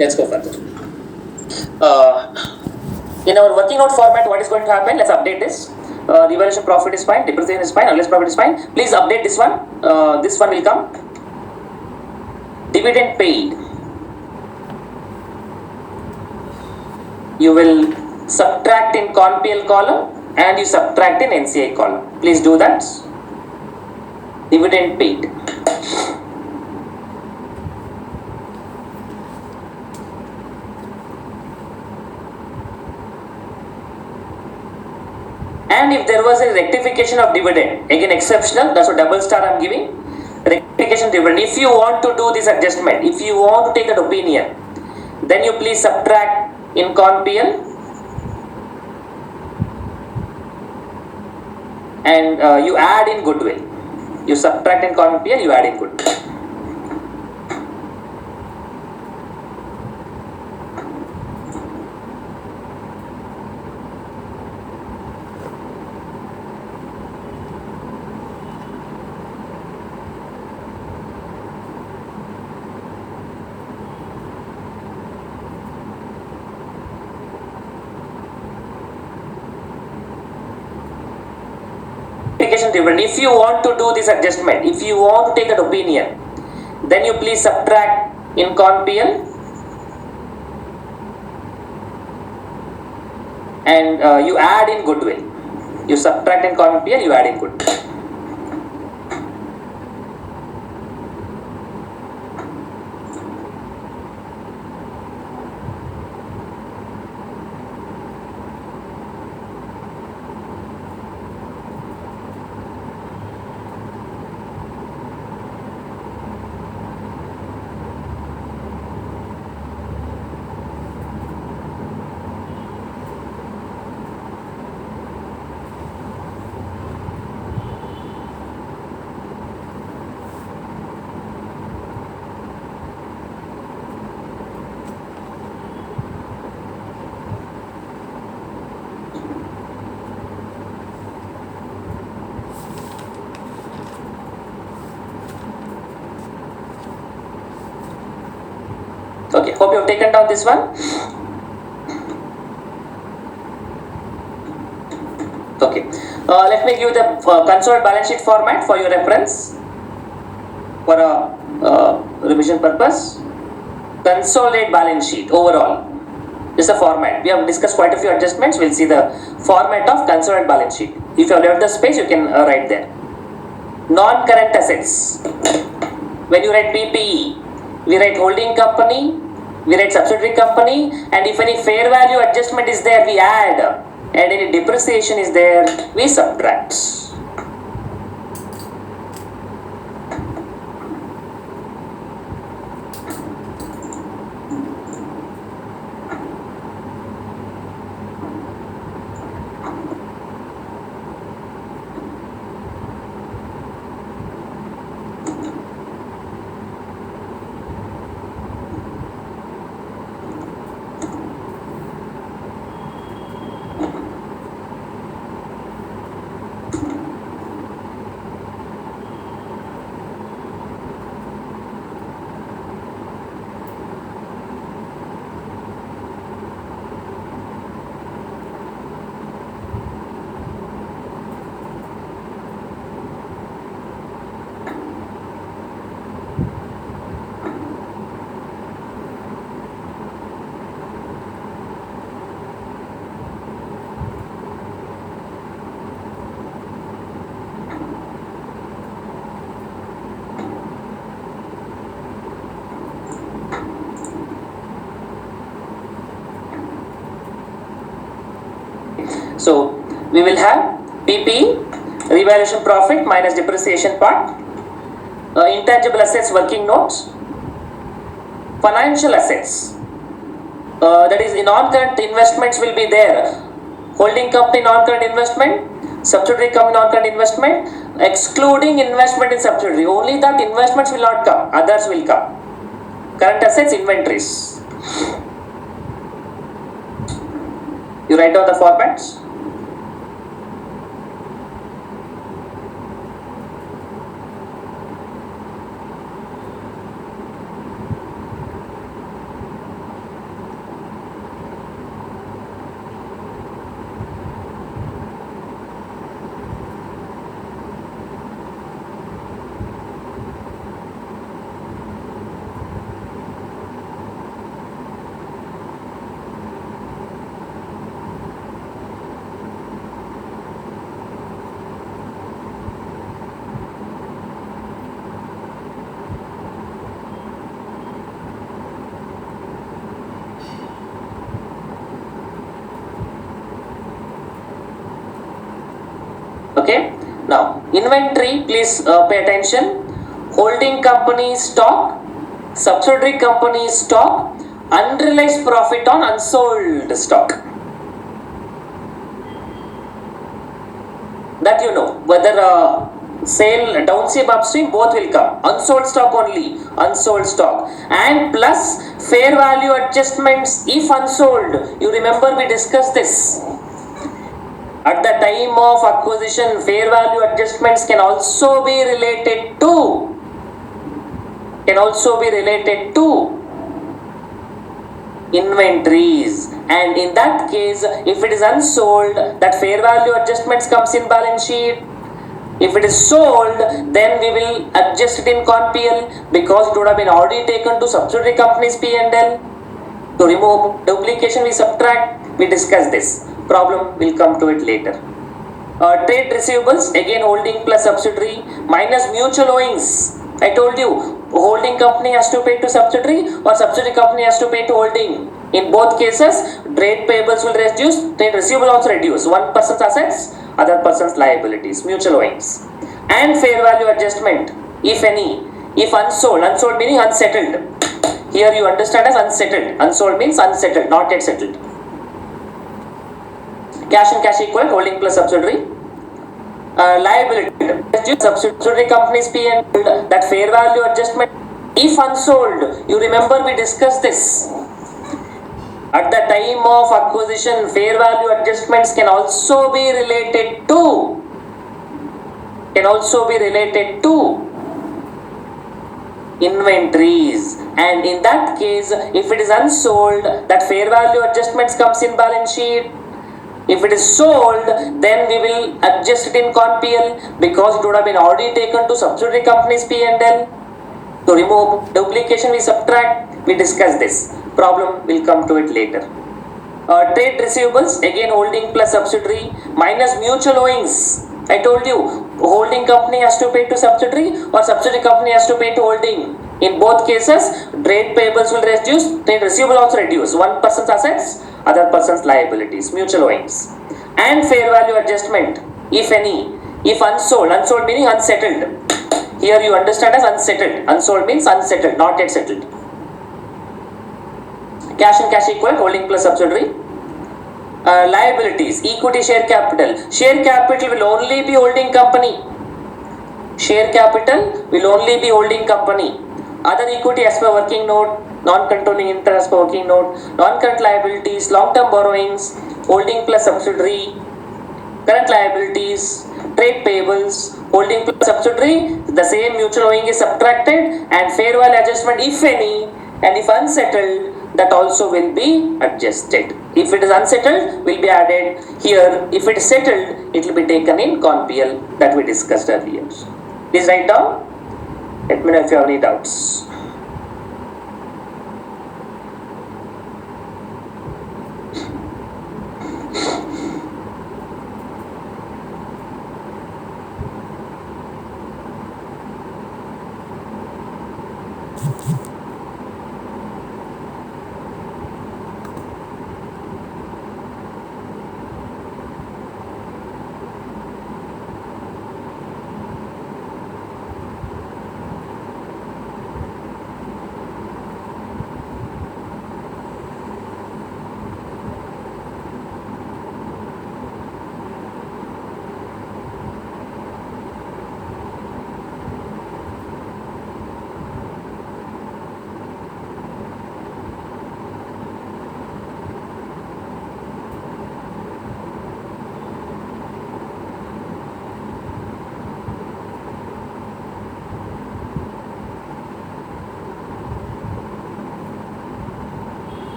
Let's go further. In our working note format, what is going to happen? Let's update this. Revaluation profit is fine, depreciation is fine, unless profit is fine. Please update this one. This one will come. Dividend paid. You will subtract in CONPL column and you subtract in NCI column. Please do that. Dividend paid. And if there was a rectification of dividend, again exceptional, that's a double star I'm giving. Rectification dividend. If you want to do this adjustment, if you want to take an opinion, then you please subtract in CONPL and you add in goodwill. You subtract in CONPL, you add in goodwill. Dividend. If you want to do this adjustment, if you want to take an opinion, then you please subtract in CONPL and you add in goodwill. You subtract in CONPL, you add in goodwill. Okay, hope you have taken down this one. Okay, let me give the consolidated balance sheet format for your reference for a revision purpose. Consolidated balance sheet overall. This is a format. We have discussed quite a few adjustments. We'll see the format of consolidated balance sheet. If you have left the space, you can write there. Non-current assets. When you write PPE, we write holding company, we write subsidiary company, and if any fair value adjustment is there, we add, and any depreciation is there, we subtract. So we will have PP, revaluation profit minus depreciation part, intangible assets working notes, financial assets, that is in non-current investments will be there, holding company non-current investment, subsidiary company non-current investment, excluding investment in subsidiary, only that investments will not come, others will come. Current assets, inventories. You write down the formats. Okay. Now, inventory, please pay attention. Holding company stock, subsidiary company stock, unrealized profit on unsold stock. That you know, whether sale downstream, upstream, both will come. Unsold stock only, unsold stock, and plus fair value adjustments if unsold. You remember we discussed this. At the time of acquisition, fair value adjustments can also be related to inventories, and in that case, if it is unsold, that fair value adjustments comes in balance sheet. If it is sold, then we will adjust it in CONPL because it would have been already taken to subsidiary company's P&L. To remove duplication, we subtract. We discuss this. Problem will come to it later. Trade receivables, again holding plus subsidiary minus mutual owings. I told you, holding company has to pay to subsidiary or subsidiary company has to pay to holding. In both cases, trade payables will reduce, trade receivable also reduce. One person's assets, other person's liabilities, mutual owings. And fair value adjustment, if any, if unsold meaning unsettled. Here you understand as unsettled. Unsold means unsettled, not yet settled. Cash and cash equivalent, holding plus subsidiary. Liability, subsidiary companies P&L, that fair value adjustment if unsold. You remember we discussed this. At the time of acquisition, fair value adjustments can also be related to inventories, and in that case, if it is unsold, that fair value adjustments comes in balance sheet. If it is sold, then we will adjust it in CONPL because it would have been already taken to subsidiary company's P&L. To remove duplication, we subtract. We discuss this. Problem will come to it later. Trade receivables, again holding plus subsidiary minus mutual owings. I told you, holding company has to pay to subsidiary or subsidiary company has to pay to holding. In both cases, trade payables will reduce, trade receivable also reduce. One person's assets, other person's liabilities, mutual owings. And fair value adjustment, if any, if unsold meaning unsettled. Here you understand as unsettled. Unsold means unsettled, not yet settled. Cash and cash equivalent, holding plus subsidiary. Liabilities, equity share capital. Share capital will only be holding company. Other equity as per working note, non-controlling interest as per working note, non-current liabilities, long-term borrowings, holding plus subsidiary, current liabilities, trade payables, holding plus subsidiary, the same mutual owing is subtracted, and fair value adjustment if any, and if unsettled, that also will be adjusted. If it is unsettled, will be added here. If it is settled, it will be taken in CONPL that we discussed earlier. Please write down. Let me know if you have any doubts.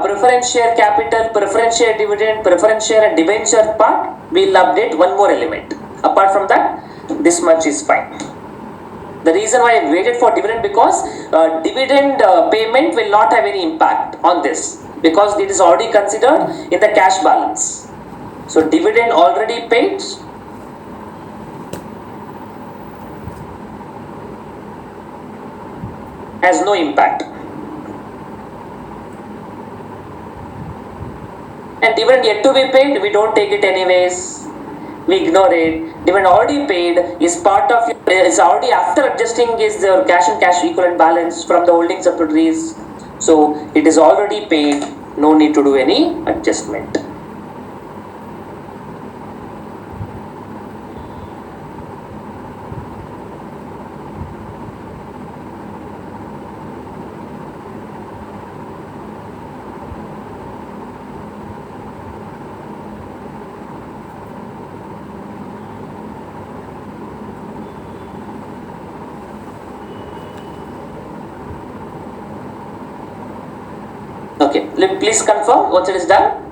preference share capital, preference share dividend, preference share and debenture part, we will update one more element. Apart from that, this much is fine. The reason why I waited for dividend because dividend payment will not have any impact on this because it is already considered in the cash balance. So dividend already paid. Has no impact. And dividend yet to be paid, we don't take it anyways. We ignore it. Dividend already paid is part of is already after adjusting is the cash and cash equivalent balance from the holding subsidiaries. So it is already paid. No need to do any adjustment. Okay, please confirm once it is done.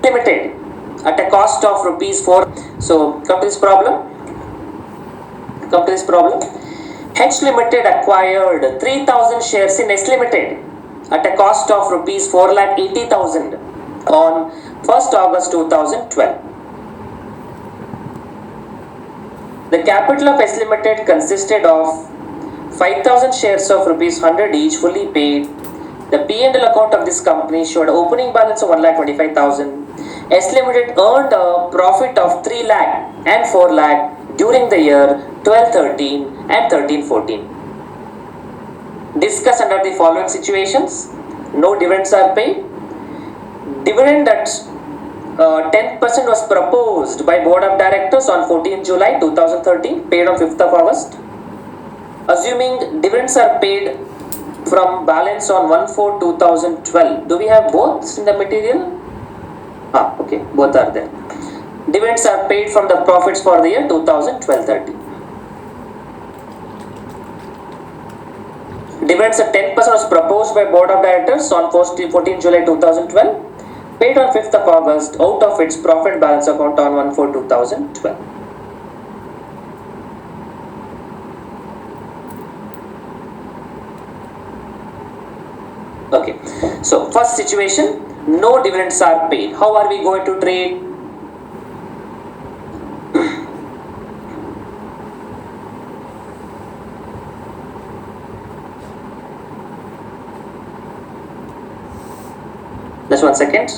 Limited at a cost of rupees 4. So come to this problem. H Limited acquired 3,000 shares in S Limited at a cost of rupees 4,80,000 on 1st August 2012. The capital of S Limited consisted of 5,000 shares of rupees 100 each fully paid. The P&L account of this company showed opening balance of 1,25,000. S Limited earned a profit of 3 lakh and 4 lakh during the year 12-13 and 13-14. Discuss under the following situations. No dividends are paid. Dividend at 10% was proposed by Board of Directors on 14th July 2013, paid on 5th of August. Assuming dividends are paid from balance on 1/4/2012. Do we have both in the material? Okay, both are there. Dividends are paid from the profits for the year 2012-13. Dividends at 10% was proposed by Board of Directors on 14th July 2012, paid on 5th of August out of its profit balance account on 1/4/2012. Okay, so first situation, no dividends are paid. How are we going to trade? Just 1 second.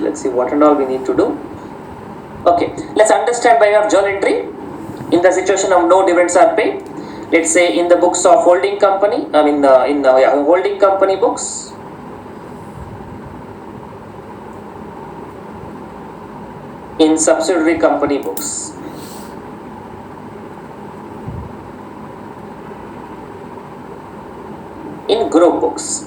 Let's see what and all we need to do. Okay, let's understand by way of journal entry. In the situation of no dividends are paid, let's say in the books of holding company, in the holding company books. In subsidiary company books. In group books.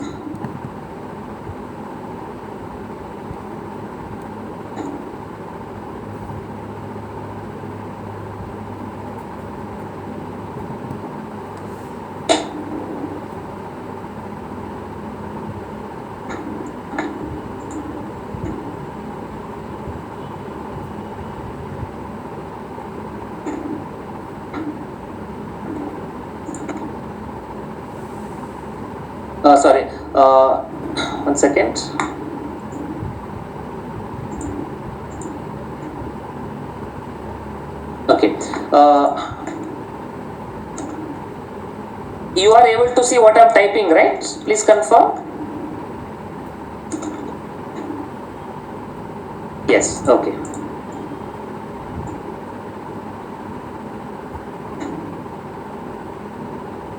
Sorry, 1 second. Okay, you are able to see what I am typing, right? Please confirm. Yes, okay.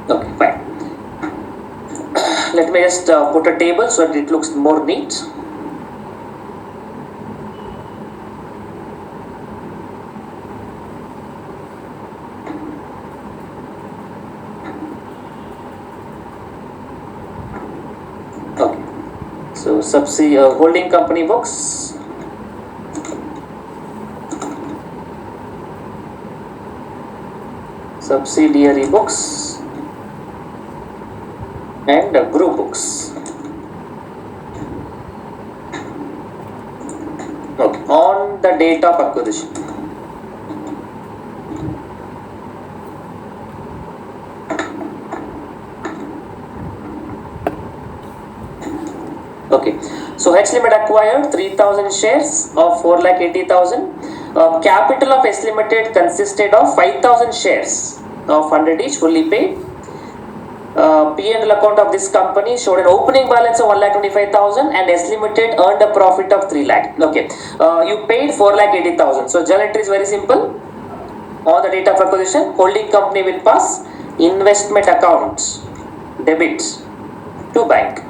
Okay, fine. Let me just put a table so that it looks more neat. Okay, so So holding company books. Subsidiary books and group books. Okay, on the date of acquisition. Okay, so H Limited acquired 3,000 shares of 4,80,000. Capital of S Limited consisted of 5,000 shares of 100 each, fully paid. P&L account of this company showed an opening balance of 1,25,000 and S Limited earned a profit of 3 lakh. Okay, you paid 4,80,000. So journal entry is very simple. On the date of acquisition, holding company will pass investment accounts debit to bank.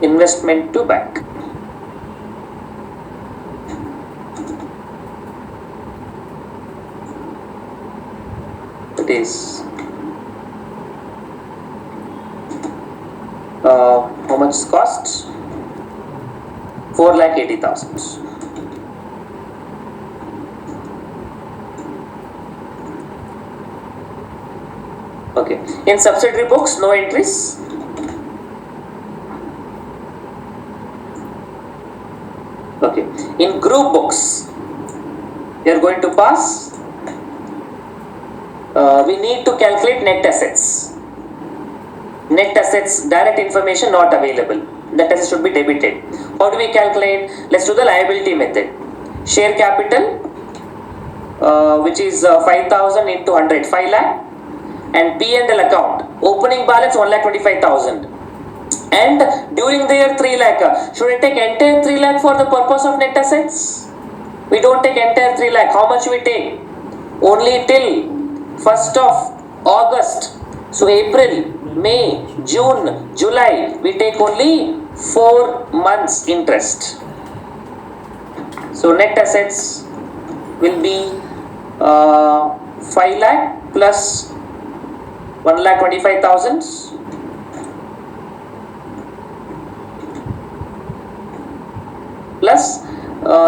Investment to bank. It is how much cost? 4,80,000. Okay. In subsidiary books, no entries. Okay. In group books, we are going to pass. We need to calculate net assets. Net assets, direct information not available. Net assets should be debited. How do we calculate? Let's do the liability method. Share capital, which is 5,000 into 100, 5 lakh. And P&L account, opening balance 1,25,000. And during the year 3 lakh. Should I take entire 3 lakh for the purpose of net assets? We don't take entire 3 lakh. How much we take? Only till 1st of August. So April, May, June, July, we take only 4 months interest. So net assets will be 5 lakh plus 1,25,000 plus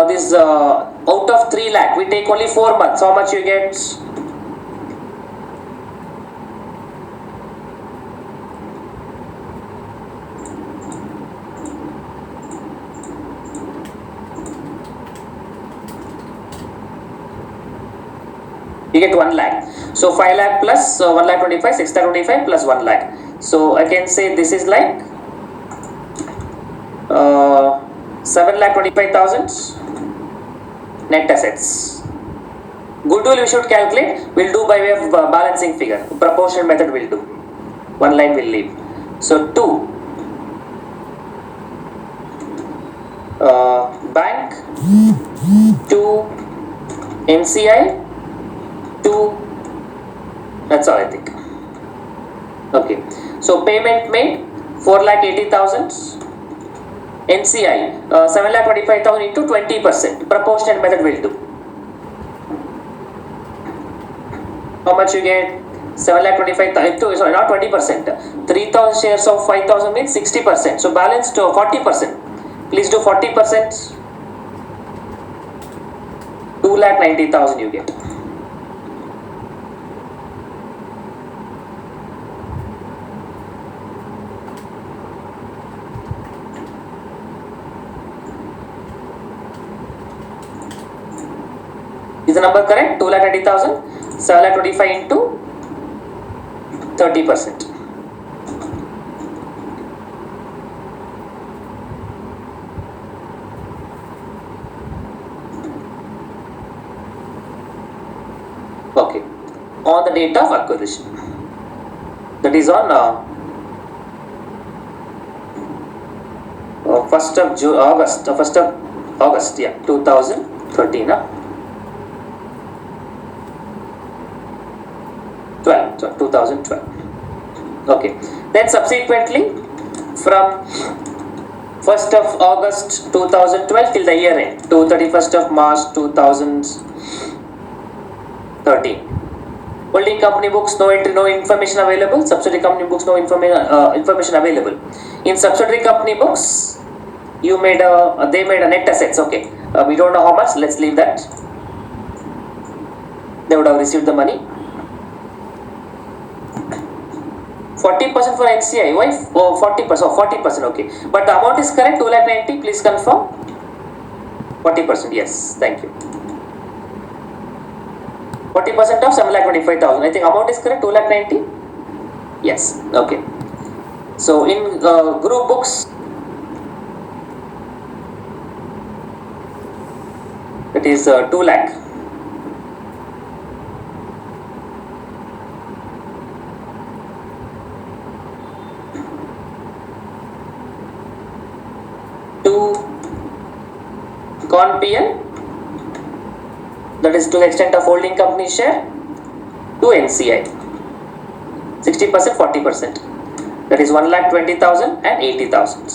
this out of 3 lakh, we take only 4 months. How much you get? You get 1 lakh. So 5 lakh plus 1,25,000, 6,25,000 plus 1 lakh. So I can say this is like 7,25,000 net assets. Goodwill we should calculate. We'll do by way of balancing figure. Proportion method will do. One line will leave. So 2. Bank 2 MCI 2. That's all I think. Okay. So payment made 4,80,000. NCI 7,25,000 into 20%. Proportionate method will do. How much you get? 7,25,000 into, sorry, not 20%. 3,000 shares of 5,000 means 60%. So balance to 40%. Please do 40%. 2,90,000 you get. Is the number correct? 2,90,000, 7,25,000 into 30%. Okay. On the date of acquisition. That is on 1st of August, yeah, 2013. 2012. Okay. Then subsequently, from 1st of August 2012 till the year end, to 31st of March 2013, 13. Holding company books, no entry, no information available. Subsidiary company books, no information available. In subsidiary company books, they made a net assets. Okay, we don't know how much. Let's leave that. They would have received the money. 40% for NCI. Why 40%? Oh, 40%. Okay, but the amount is correct. 2,90,000. Please confirm. 40%. Yes. Thank you. 40% of 7,25,000. I think amount is correct. 2,90,000. Yes. Okay. So in group books, it is 2 lakh. Con PL, that is to the extent of holding company share, to NCI, 60%, 40%, that is 1,20,000 and 80,000.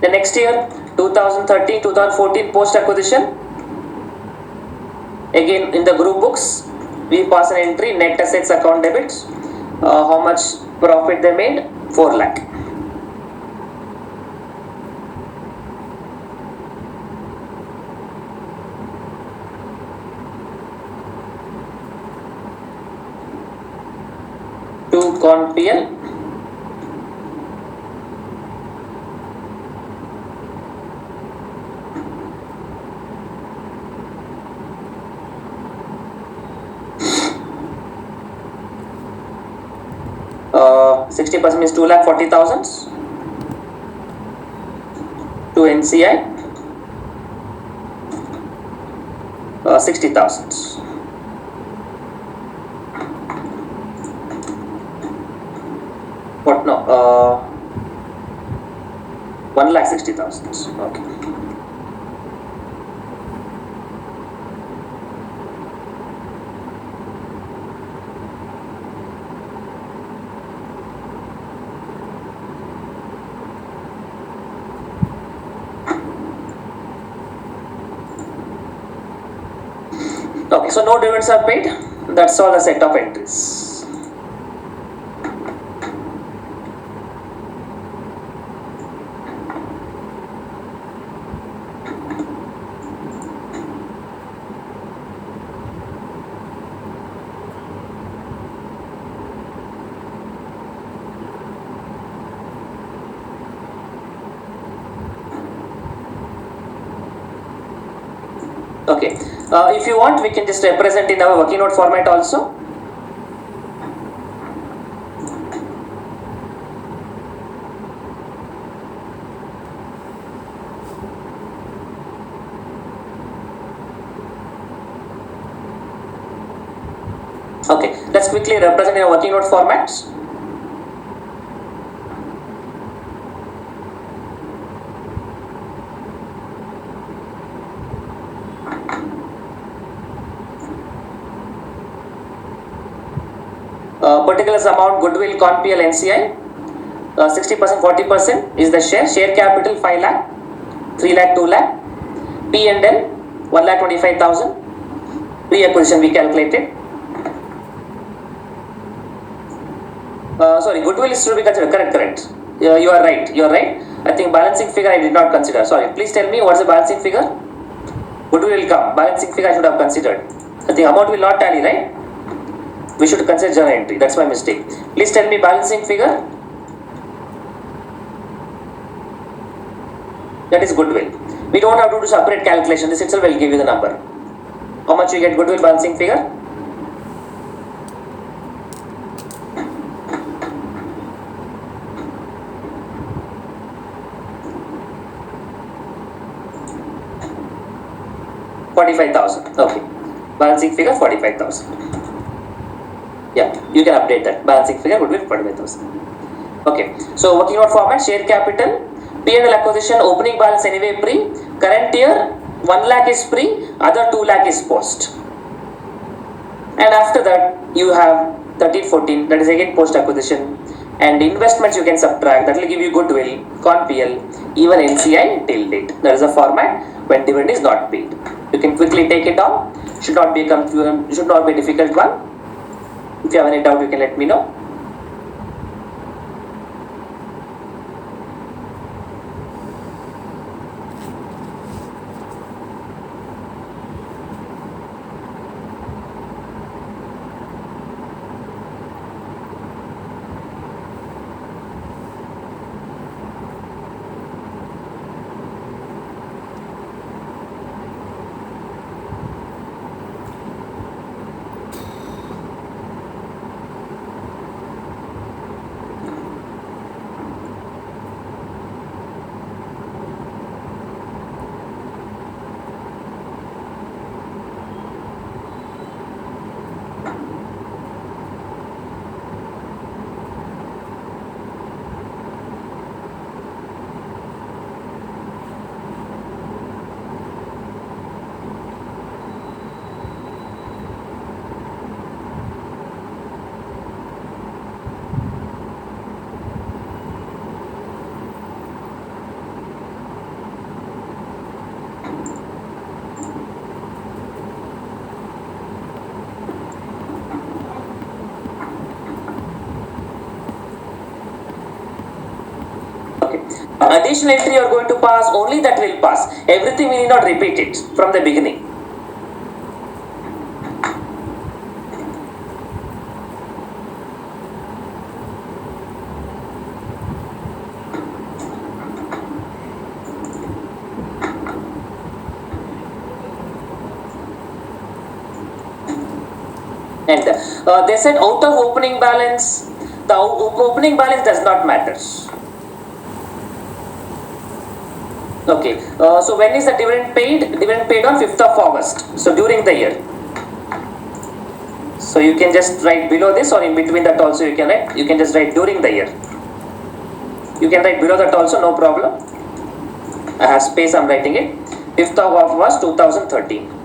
The next year, 2013, 2014 post acquisition, again in the group books, we pass an entry, net assets account debits, how much profit they made, 4 lakh. To Con PL, uh, 60% means 2,40,000. To NCI, 60,000. What no? 1,60,000. Okay. Okay, so no dividends are paid. That's all the set of entries. Okay, if you want, we can just represent in our working note format also. Okay, let's quickly represent in a working note format. Particulars amount, goodwill, Con PL, NCI, 60%, 40% is the share capital 5 lakh, 3 lakh, 2 lakh, P&L 1,25,000, pre-acquisition we calculated. Sorry, goodwill is to be considered, correct. You are right. I think balancing figure I did not consider. Sorry, please tell me what is the balancing figure? Goodwill will come, balancing figure I should have considered. I think amount will not tally, right? We should consider journal entry, that's my mistake. Please tell me balancing figure. That is goodwill. We don't have to do separate calculation, this itself will give you the number. How much you get goodwill balancing figure? $45,000. Okay. Balancing figure 45,000. Yeah, you can update that. Balancing figure would be 45,000. Okay. So working note format, share capital, P&L acquisition, opening balance anyway pre. Current year 1 lakh is pre, other 2 lakh is post. And after that you have 13, 14, that is again post acquisition. and investments you can subtract. That will give you goodwill, con PL, even NCI till date. That is a format when dividend is not paid. You can quickly take it down. Should not be a difficult one. If you have any doubt, you can let me know. Additional entry you are going to pass, only that will pass. Everything we need not repeat it from the beginning. And they said out of opening balance, the opening balance does not matter. Okay, so when is the dividend paid? Dividend paid on 5th of August. So during the year. So you can just write below this, or in between that also you can write. You can just write during the year. You can write below that also, no problem. I have space, I'm writing it. 5th of August 2013.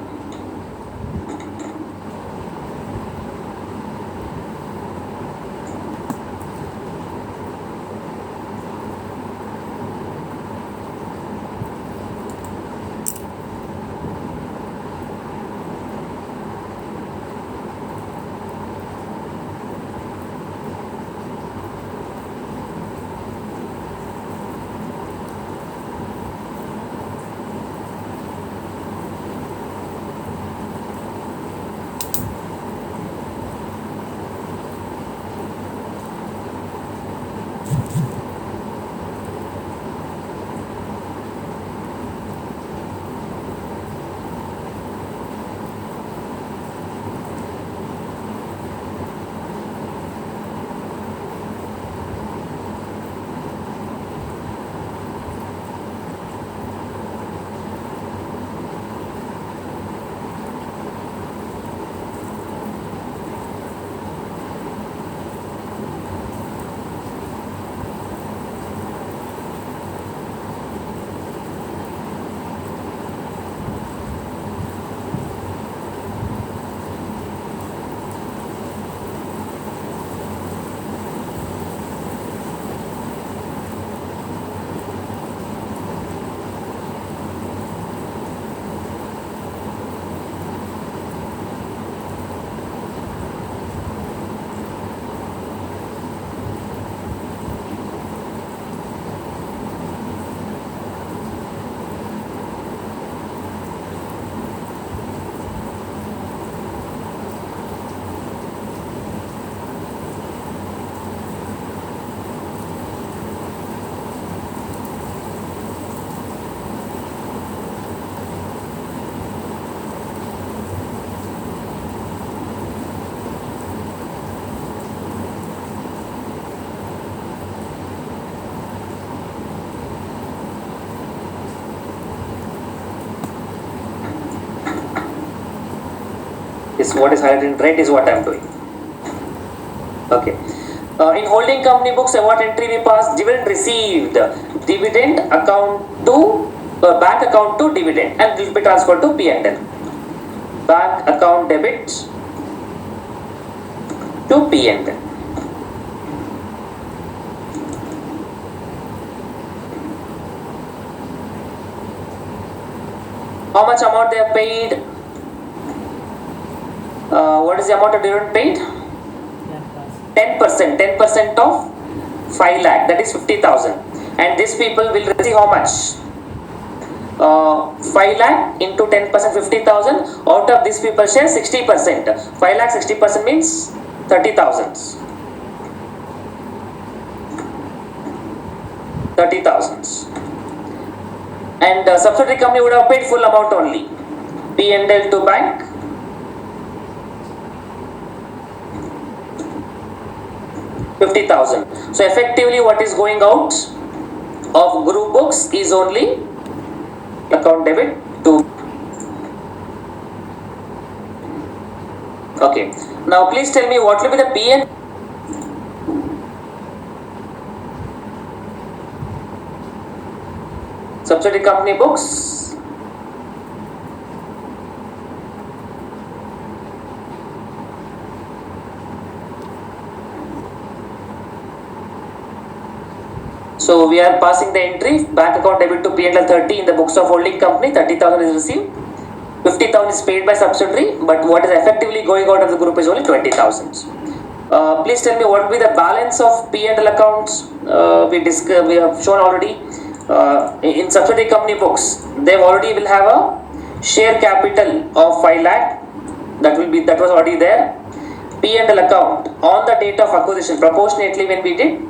What is highlighted in red is what I am doing. Okay. In holding company books, what entry we pass? Dividend received. Dividend account to bank account to dividend, and will be transferred to P&L. Bank account debit to P&L. How much amount they have paid? What is the amount of dividend paid? 10%. 10% of 5 lakh, that is 50,000. And these people will receive how much? 5 lakh into 10%, 50,000. Out of these people share 60%. 5 lakh 60% means 30,000. 30,000. And subsidiary company would have paid full amount only. P&L to bank. $50,000. So effectively what is going out of group books is only account debit to. Okay. Now please tell me what will be the P&L. Subsidiary company books. So we are passing the entry, bank account debit to P&L 30 in the books of holding company, 30,000 is received, 50,000 is paid by subsidiary, but what is effectively going out of the group is only 20,000. Please tell me what will be the balance of P&L accounts. We have shown already. In subsidiary company books, they already will have a share capital of 5 lakh. That was already there. P&L account on the date of acquisition, proportionately when we did,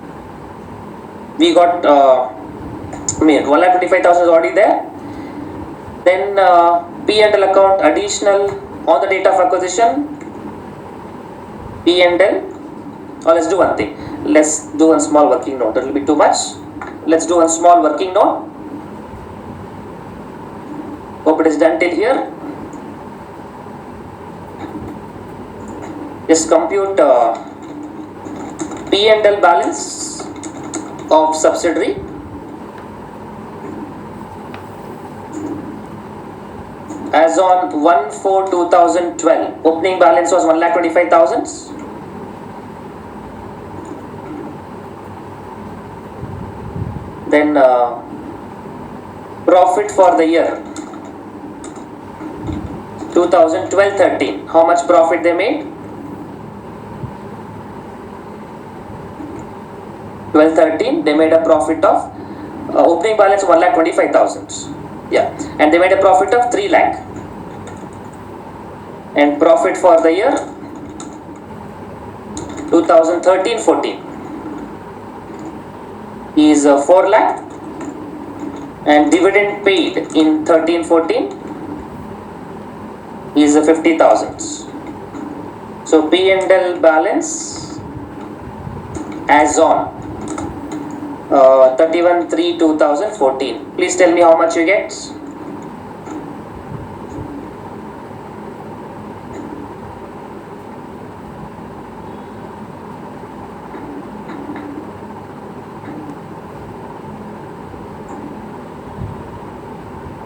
we got 1,25,000 is already there. Then P&L account additional on the date of acquisition. P&L. Let's do one thing. Let's do one small working note. That will be too much. Let's do one small working note. Hope it is done till here. Just compute P&L balance of subsidiary as on 1/4/2012. Opening balance was 1,25,000. Then profit for the year 2012-13. How much profit they made? 12-13. They made a profit of opening balance 1,25,000. Yeah, and they made a profit of 3 lakh. And profit for the year 2013-14 is 4 lakh, and dividend paid in 13-14 is 50,000. So P&L balance as on 31/3/2014. Please tell me how much you get.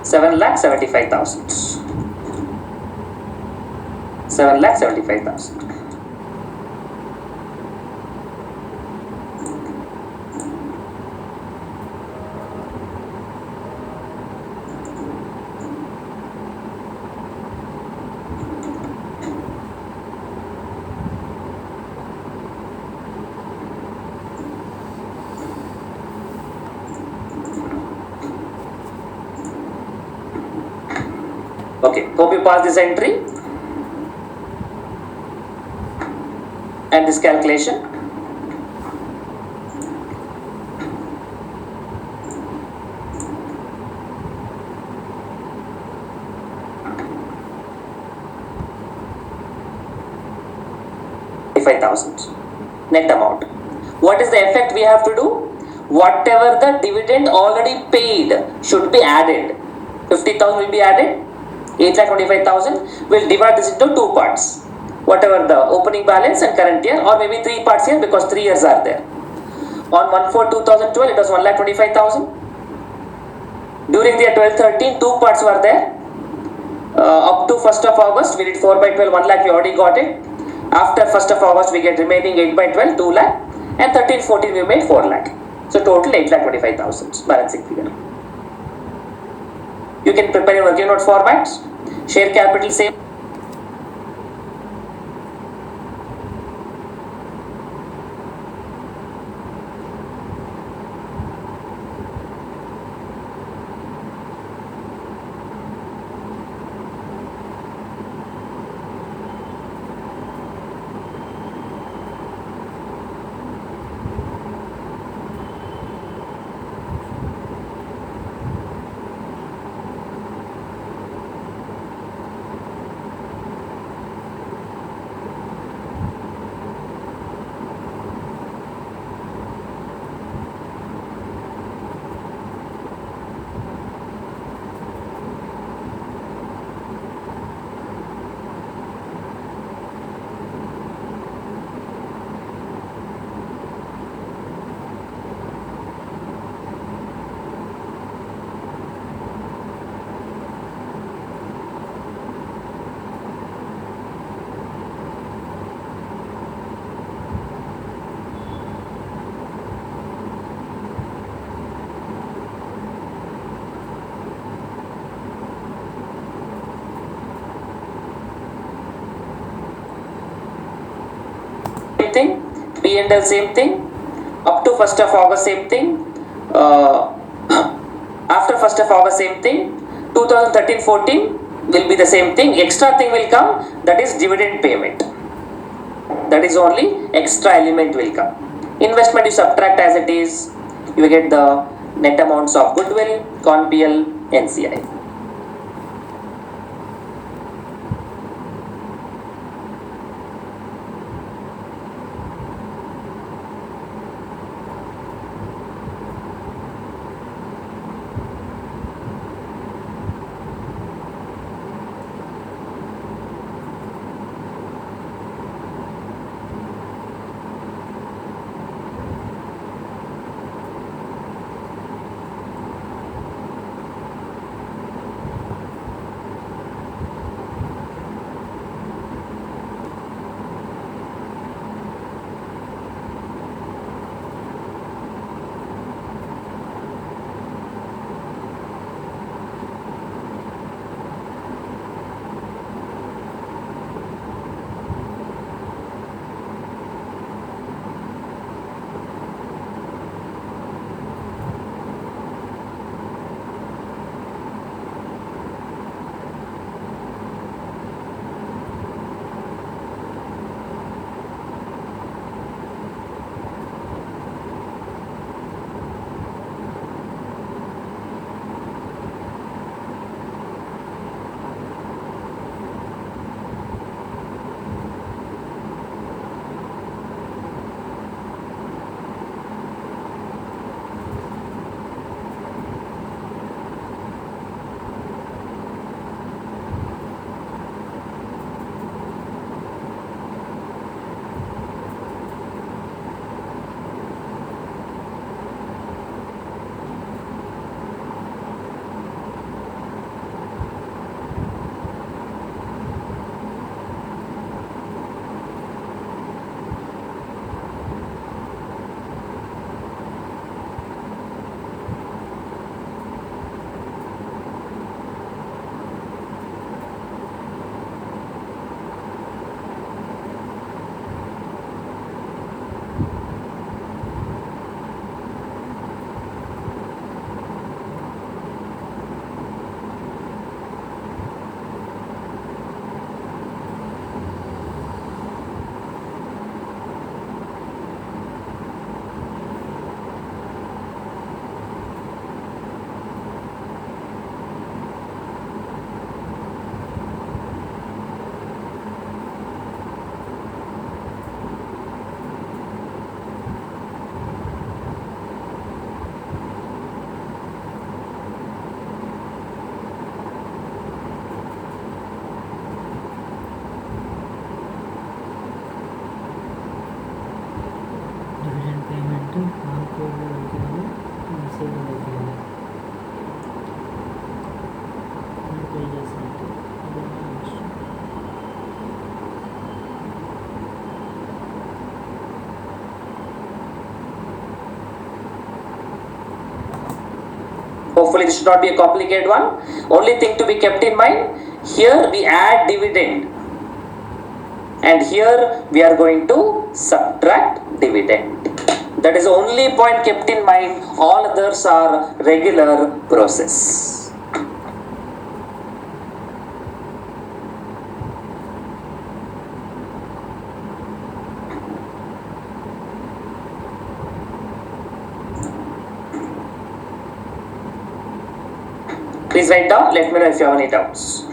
$7,75,000. 7,75,000. Okay, hope you pass this entry and this calculation. Net amount. What is the effect we have to do? Whatever the dividend already paid should be added. 50,000 will be added. 8,25,000. We'll divide this into two parts. Whatever the opening balance and current year, or maybe three parts here because 3 years are there. On 1/4/2012, it was 1,25,000. During the year 12-13, two parts were there. Up to 1st of August, we did 4/12, 1 lakh, we already got it. After 1st of August, we get remaining 8/12, 2 lakh. And 13-14, we made 4 lakh. So total 8,25,000 balancing figure. You can prepare a working note format. Share capital same. Same thing. P&L same thing. Up to 1st of August same thing. After 1st of August same thing. 2013-14 will be the same thing. Extra thing will come, that is dividend payment. That is only extra element will come. Investment you subtract as it is. You get the net amounts of goodwill, CONPL, NCI. Hopefully this should not be a complicated one. Only thing to be kept in mind, here we add dividend and here we are going to subtract dividend. That is the only point kept in mind. All others are regular process. Please write down, let me know if you have any doubts.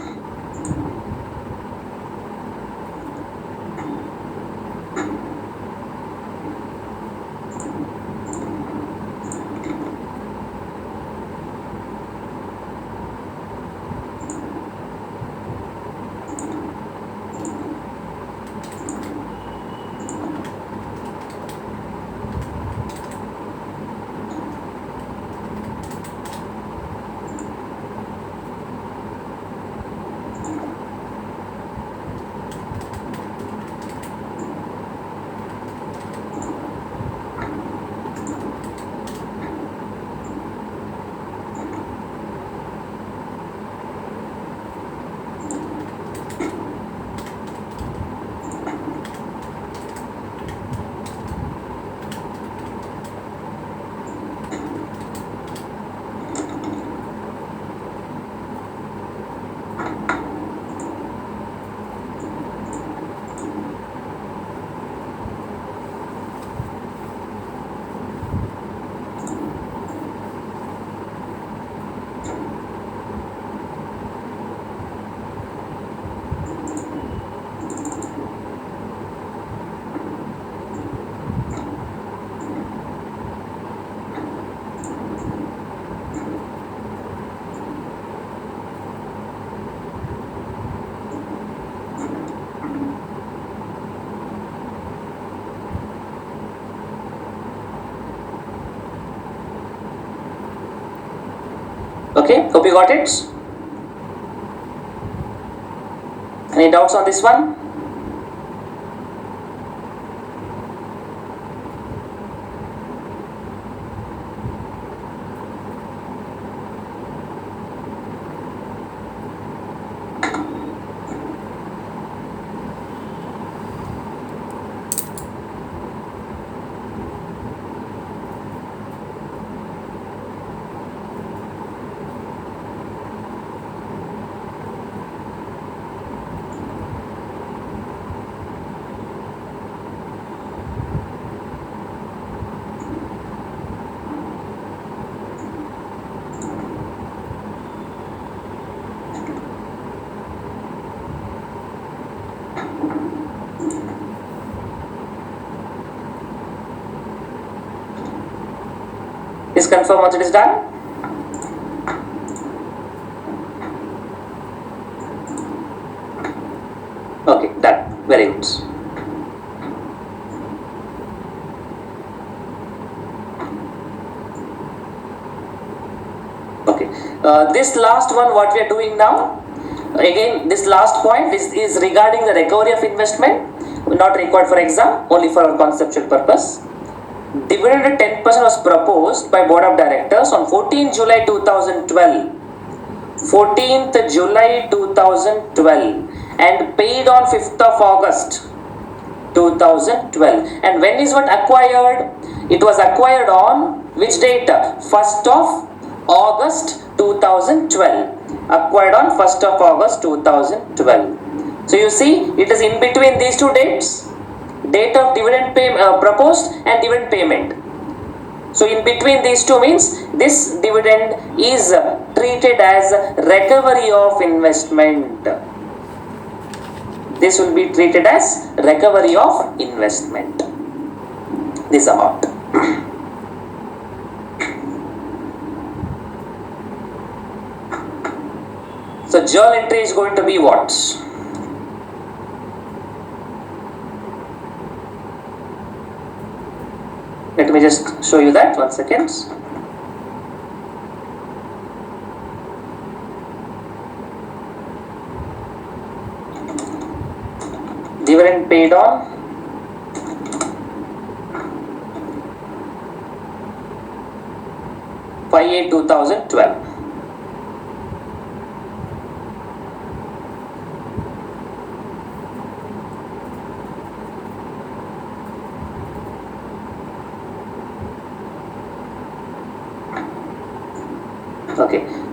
Okay, hope you got it. Any doubts on this one? Please confirm once it is done. Okay, done. Very good. Okay, this last one, what we are doing now, again, this last point is regarding the recovery of investment, not required for exam, only for our conceptual purpose. Dividend at 10% was proposed by Board of Directors on 14 July 2012. 14th July 2012 and paid on 5th of August 2012. And when is what acquired? It was acquired on which date? 1st of August 2012. Acquired on 1st of August 2012. So you see, it is in between these two dates. Date of dividend proposed and dividend payment. So in between these two means this dividend is treated as recovery of investment. This will be treated as recovery of investment. This amount. So journal entry is going to be what? Let me just show you that, 1 second. Dividend paid on 5/8/2012.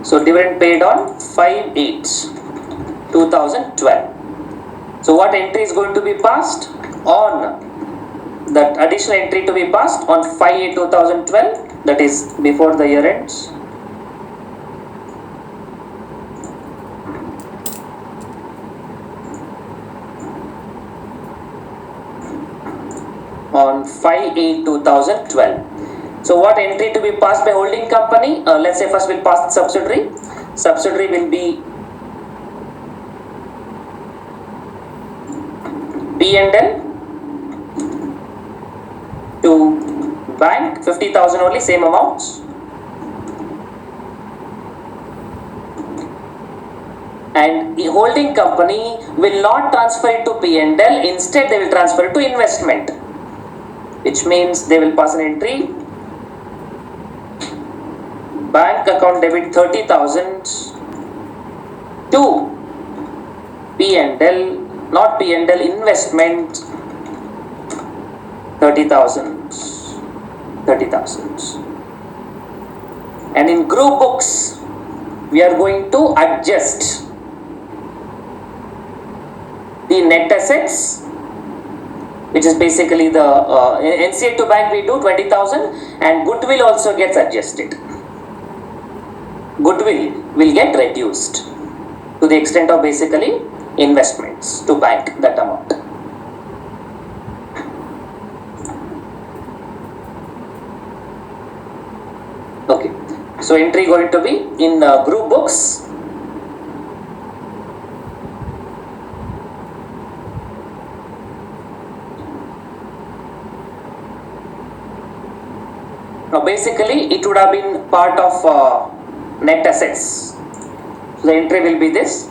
So dividend paid on 5/8/2012. So what entry is going to be passed on that additional entry to be passed on 5/8/2012, that is before the year ends. On 5/8/2012. So what entry to be passed by holding company? Let's say first we'll pass the subsidiary. Subsidiary will be P&L to bank, 50,000 only, same amounts. And the holding company will not transfer it to P&L, instead they will transfer it to investment, which means they will pass an entry, bank account debit 30,000 to P&L, not P&L, investment 30,000. And in group books, we are going to adjust the net assets, which is basically the NCA to bank we do 20,000, and goodwill also gets adjusted. Goodwill will get reduced to the extent of basically investments to bank that amount. Okay, so entry going to be in group books. Now basically it would have been part of net assets. So the entry will be this.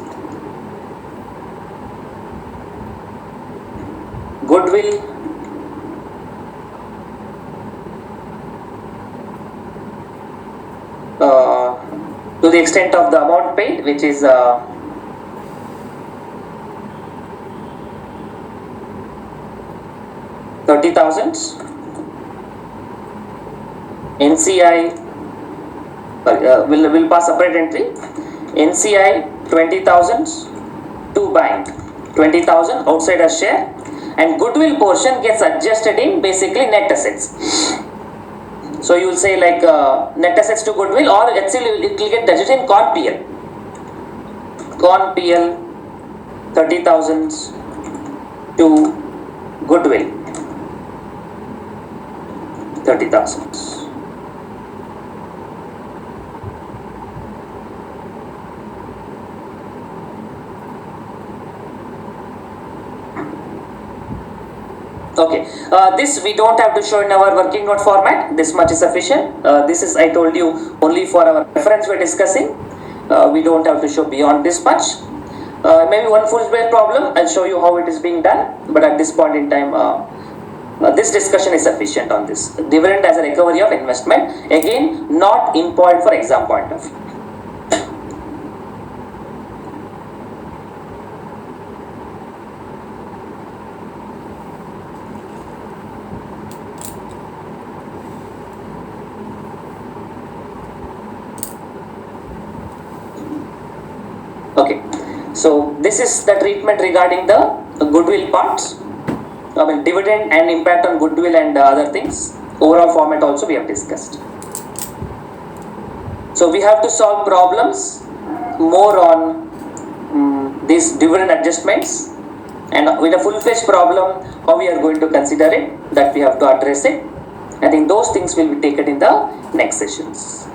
Goodwill to the extent of the amount paid, which is 30,000. NCI will pass separate entry. NCI 20,000 to bank 20,000 outside a share, and goodwill portion gets adjusted in basically net assets. So you will say like net assets to goodwill, or actually it will get adjusted in Con PL. Con PL 30,000 to goodwill 30,000. Okay, this we don't have to show in our working note format. This much is sufficient. This is, I told you, only for our reference we're discussing. We don't have to show beyond this much. Maybe one full square problem, I'll show you how it is being done. But at this point in time, this discussion is sufficient on this. Dividend as a recovery of investment. Again, not important for exam point of view. Okay, so this is the treatment regarding the goodwill parts. I mean dividend and impact on goodwill and other things. Overall format also we have discussed. So we have to solve problems more on these dividend adjustments, and with a full-fledged problem, how we are going to consider it, that we have to address it. I think those things will be taken in the next sessions.